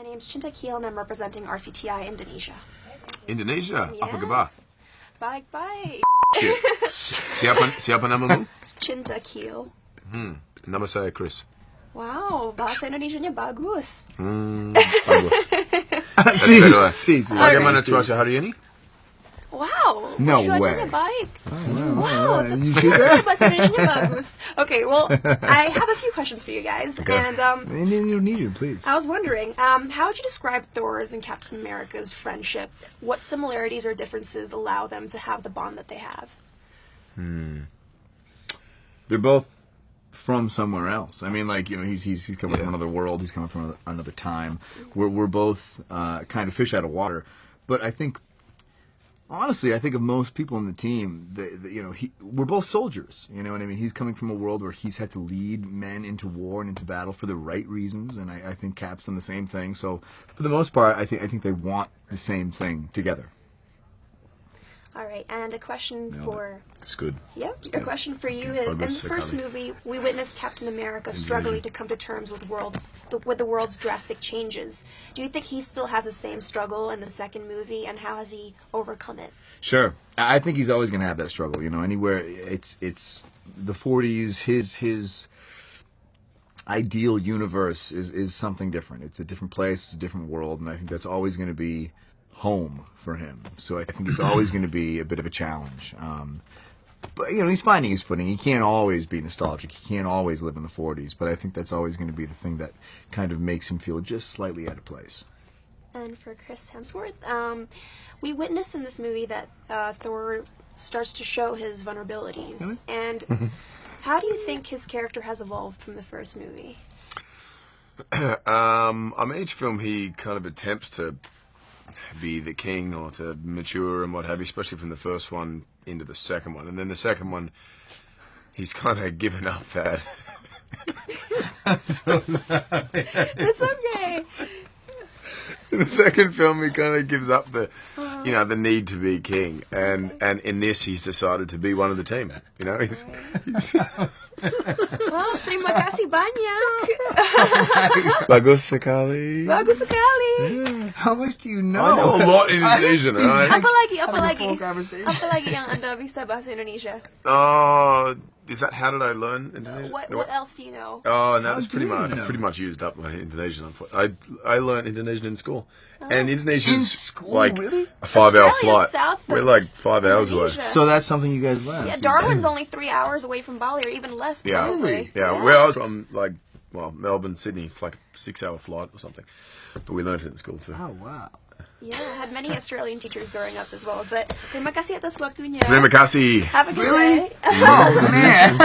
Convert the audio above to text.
My name's Cinta and I'm representing Rcti Indonesia. Indonesia? Yeah. Apa kabar? Baik-baik. Siapa namamu? Cinta. Nama saya Chris. Wow, bahasa Indonesianya bagus. Bagus. Sí. Bagaimana cuaca hari ini? Wow, No cuacanya way. baik. Wow, you Wow, see that? bahasa Indonesianya bagus. Okay, well, I have a few questions for you guys, Okay. and In Indonesian, please. I was wondering, how would you describe Thor's and Captain America's friendship? What similarities or differences allow them to have the bond that they have? They're both from somewhere else. I mean, like, you know, he's coming from another world. He's coming from another time. We're both kind of fish out of water. But I think, honestly, I think of most people in the team, we're both soldiers. You know what I mean? He's coming from a world where he's had to lead men into war and into battle for the right reasons, and I think Cap's done the same thing. So, for the most part, I think they want the same thing together. All right, and a question for... It's good. Yep, a question for you is, in the first Sekali. movie, we witnessed Captain America struggling to come to terms with the world's drastic changes. Do you think he still has the same struggle in the second movie, and how has he overcome it? Sure, I think he's always going to have that struggle. You know, anywhere it's the 40s. His ideal universe is something different. It's a different place, it's a different world, and I think that's always going to be home for him. So I think it's always going to be a bit of a challenge. But, you know, he's finding his footing. He can't always be nostalgic. He can't always live in the 40s. But I think that's always going to be the thing that kind of makes him feel just slightly out of place. And for Chris Hemsworth, we witnessed in this movie that Thor starts to show his vulnerabilities. And how do you think his character has evolved from the first movie? I mean, each film he kind of attempts to be the king or to mature and what have you, especially from the first one into the second one. And then the second one, he's kind of given up that. It's okay. In the second film, he kind of gives up the, the need to be king. And in this, he's decided to be one of the team. You know, he's Well, terima kasih banyak. bagus sekali. Bagus sekali. How much do you know? I know a lot in Indonesian. Apa lagi yang Anda bisa bahasa Indonesia? Is that how did I learn Indonesian? What else do you know? Oh, no, it's pretty much used up my Indonesian. I learned Indonesian in school, and Indonesia's In school, like really? a 5-hour Australia's flight. south We're of like 5 hours away. Indonesia. So that's something you guys learned. Yeah, So Darwin's only 3 hours away from Bali, or even less, Yeah, probably. yeah. Where I was from, like, Melbourne, Sydney, it's like a 6-hour flight or something. But we learned it in school too. Oh, wow. Yeah, I had many Australian teachers growing up as well. But terima kasih atas waktunya. Terima kasih. Have a good Really? day. Oh, man.